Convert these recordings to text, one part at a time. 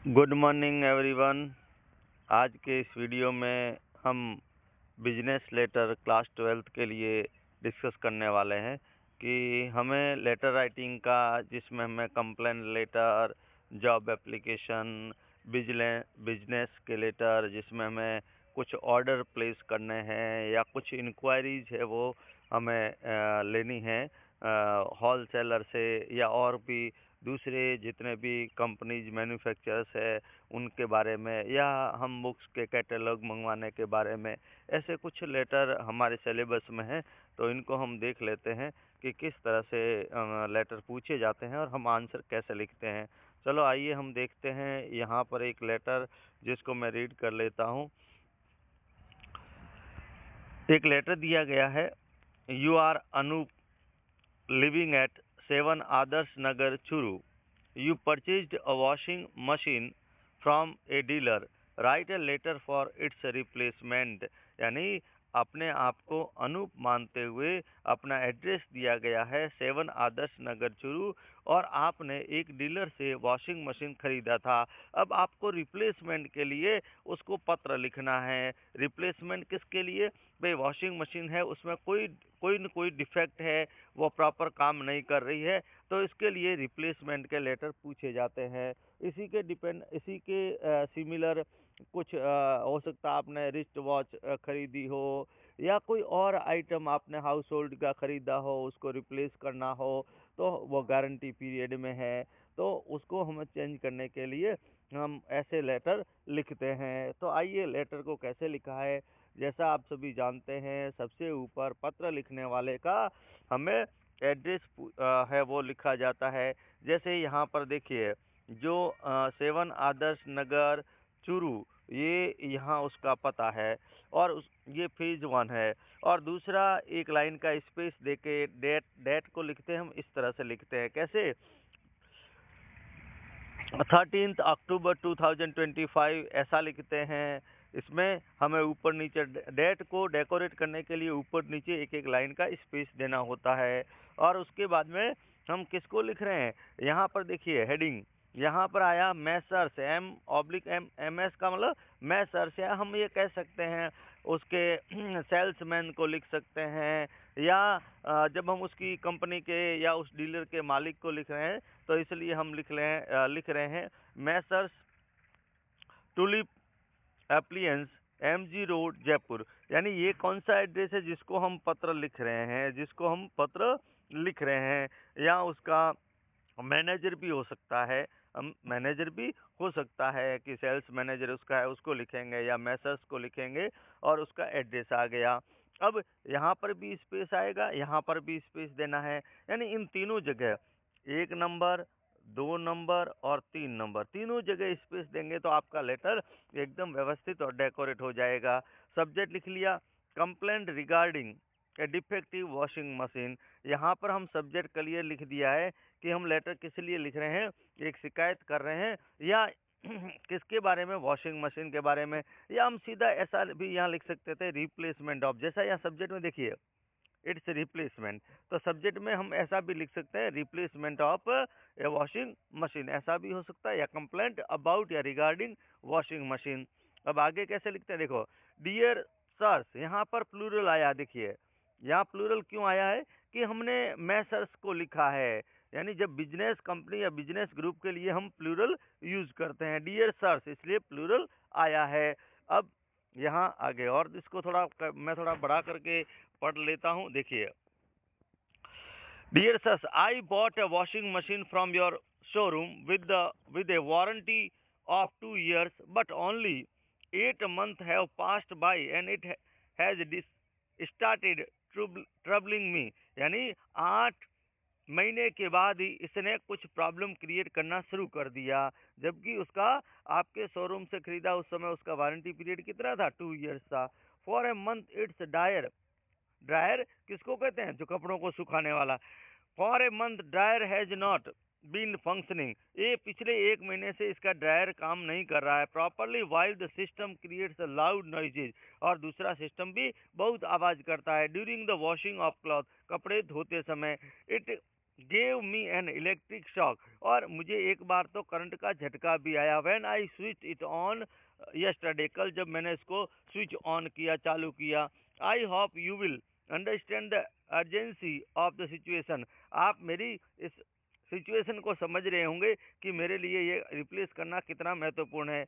Good morning everyone. आज के इस वीडियो में हम बिजनेस लेटर क्लास 12th के लिए डिस्कस करने वाले हैं कि हमें लेटर राइटिंग का, जिसमें हमें complaint letter, job application, business के लेटर जिसमें हमें कुछ ऑर्डर प्लेस करने हैं या कुछ इंक्वायरीज है वो हमें लेनी है होल सेलर से या और भी दूसरे जितने भी कंपनीज मैन्युफैक्चरर्स है उनके बारे में, या हम बुक्स के कैटलॉग मंगवाने के बारे में। ऐसे कुछ लेटर हमारे सिलेबस में हैं, तो इनको हम देख लेते हैं कि किस तरह से लेटर पूछे जाते हैं और हम आंसर कैसे लिखते हैं। चलो आइए हम देखते हैं। यहाँ पर एक लेटर जिसको मैं रीड कर लेता हूँ। एक लेटर दिया गया है। You are Anoop, living at 7 Adarsh Nagar, Churu. You purchased a washing machine from a dealer. Write a letter for its replacement. यानी अपने आप को अनूप मानते हुए अपना एड्रेस दिया गया है 7 आदर्श नगर चूरू, और आपने एक डीलर से वॉशिंग मशीन खरीदा था। अब आपको रिप्लेसमेंट के लिए उसको पत्र लिखना है। रिप्लेसमेंट किसके लिए? भाई वॉशिंग मशीन है, उसमें कोई न कोई डिफेक्ट है, वो प्रॉपर काम नहीं कर रही है, तो इसके लिए रिप्लेसमेंट के लेटर पूछे जाते हैं। इसी के सिमिलर कुछ हो सकता है। आपने रिस्ट वॉच खरीदी हो या कोई और आइटम आपने हाउस होल्ड का खरीदा हो, उसको रिप्लेस करना हो, तो वो गारंटी पीरियड में है, तो उसको हमें चेंज करने के लिए हम ऐसे लेटर लिखते हैं। तो आइए लेटर को कैसे लिखा है। जैसा आप सभी जानते हैं, सबसे ऊपर पत्र लिखने वाले का हमें एड्रेस है वो लिखा जाता है। जैसे यहाँ पर देखिए, जो 7 आदर्श नगर चूरू, ये यहाँ उसका पता है, और ये फेज 1 है। और दूसरा एक लाइन का स्पेस देके डेट को लिखते हैं। हम इस तरह से लिखते हैं, कैसे? 13 अक्टूबर 2025 ऐसा लिखते हैं। इसमें हमें ऊपर नीचे डेट को डेकोरेट करने के लिए ऊपर नीचे एक एक लाइन का स्पेस देना होता है। और उसके बाद में हम किसको लिख रहे हैं? यहाँ पर देखिए हेडिंग, यहाँ पर आया मैसर्स, MS का मतलब मैसर्स, या हम ये कह सकते हैं उसके सेल्समैन को लिख सकते हैं, या जब हम उसकी कंपनी के या उस डीलर के मालिक को लिख रहे हैं तो इसलिए हम लिख रहे हैं Messrs tulip appliances, MG road, Jaipur. यानी ये कौन सा एड्रेस है जिसको हम पत्र लिख रहे हैं, या उसका मैनेजर भी हो सकता है। हम मैनेजर भी हो सकता है कि सेल्स मैनेजर उसका है, उसको लिखेंगे, या मैसर्स को लिखेंगे और उसका एड्रेस आ गया। अब यहाँ पर भी स्पेस आएगा, यहाँ पर भी स्पेस देना है। यानी इन तीनों जगह 1 नंबर, 2 नंबर और 3 नंबर, तीनों जगह स्पेस देंगे तो आपका लेटर एकदम व्यवस्थित और डेकोरेट हो जाएगा। सब्जेक्ट लिख लिया, कंप्लेंट रिगार्डिंग ए डिफेक्टिव वॉशिंग मशीन। यहाँ पर हम सब्जेक्ट क्लियर लिख दिया है कि हम लेटर किस लिए लिख रहे हैं, एक शिकायत कर रहे हैं या किसके बारे में? वॉशिंग मशीन के बारे में। या हम सीधा ऐसा भी यहाँ लिख सकते थे, रिप्लेसमेंट ऑफ। जैसा यहाँ सब्जेक्ट में देखिए इट्स रिप्लेसमेंट, तो सब्जेक्ट में हम ऐसा भी लिख सकते हैं, replacement of A washing machine, ऐसा भी हो सकता है, या कंप्लेंट अबाउट या रिगार्डिंग वॉशिंग मशीन। अब आगे कैसे लिखते हैं, देखो डियर सर्स, यहाँ पर प्लूरल आया। देखिए यहाँ प्लूरल क्यों आया है कि हमने मैसर्स को लिखा है, यानी जब बिजनेस कंपनी या बिजनेस ग्रुप के लिए हम प्लूरल यूज करते हैं, डियर सर्स, इसलिए प्लूरल आया है। अब यहाँ आगे और इसको मैं थोड़ा बड़ा करके पढ़ लेता हूँ। देखिए, dear sir, I bought a washing machine from your showroom with a warranty of 2 years, but only 8 months have passed by and it has started troubling me। यानी 8 महीने के बाद ही इसने कुछ प्रॉब्लम क्रिएट करना शुरू कर दिया, जबकि उसका आपके शोरूम से खरीदा उस समय उसका वारंटी पीरियड कितना था? 2 इयर्स था। For a month it's dryer किसको कहते हैं? जो कपड़ों को सुखाने वाला। For a month dryer has not been functioning, ये पिछले 1 महीने से इसका ड्रायर काम नहीं कर रहा है properly, while the system creates loud noises, और दूसरा सिस्टम भी बहुत आवाज करता है। During the washing of cloth, कपड़े धोते समय, it gave me an electric shock, और मुझे एक बार तो करंट का झटका भी आया। When I switch it on yesterday, कल जब मैंने इसको स्विच ऑन किया, चालू किया। I hope you will understand the urgency of the situation, आप मेरी इस सिचुएशन को समझ रहे होंगे कि मेरे लिए ये रिप्लेस करना कितना महत्वपूर्ण है।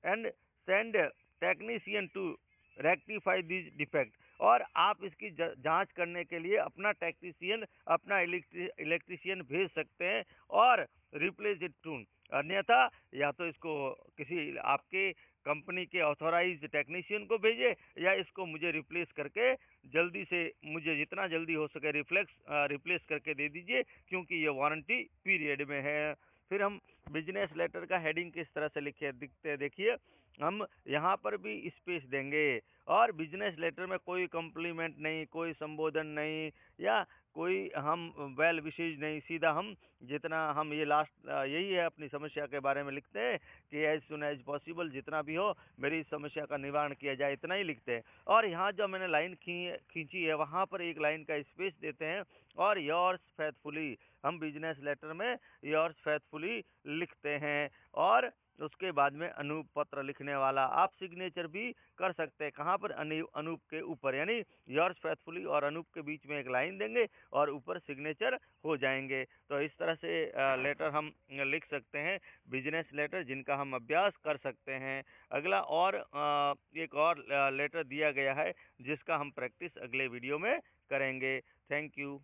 And send technician to rectify this defect, और आप इसकी जांच करने के लिए अपना टेक्नीशियन, अपना इलेक्ट्रीशियन भेज सकते हैं और रिप्लेस इट टून। अन्यथा या तो इसको किसी आपके कंपनी के ऑथोराइज टेक्नीशियन को भेजे, या इसको मुझे रिप्लेस करके जल्दी से, मुझे जितना जल्दी हो सके रिप्लेस करके दे दीजिए, क्योंकि ये वारंटी पीरियड में है। फिर हम बिजनेस लेटर का हेडिंग किस तरह से दिखते हैं, देखिए हम यहाँ पर भी स्पेस देंगे, और बिजनेस लेटर में कोई कॉम्प्लीमेंट नहीं, कोई संबोधन नहीं, या कोई हम वेल विशेष नहीं, सीधा हम जितना हम ये लास्ट यही है अपनी समस्या के बारे में लिखते हैं कि एज सुन एज पॉसिबल, जितना भी हो मेरी इस समस्या का निवारण किया जाए, इतना ही लिखते हैं। और यहाँ जो मैंने लाइन खींची है वहाँ पर एक लाइन का स्पेस देते हैं, और योर्स फेथफुली, हम बिजनेस लेटर में योर्स फेथफुली लिखते हैं, और उसके बाद में अनूप पत्र लिखने वाला। आप सिग्नेचर भी कर सकते हैं, कहाँ पर, अनूप के ऊपर, यानी योर्स फेथफुली और अनूप के बीच में एक लाइन देंगे और ऊपर सिग्नेचर हो जाएंगे। तो इस तरह से लेटर हम लिख सकते हैं, बिजनेस लेटर, जिनका हम अभ्यास कर सकते हैं। अगला और एक और लेटर दिया गया है जिसका हम प्रैक्टिस अगले वीडियो में करेंगे। Thank you.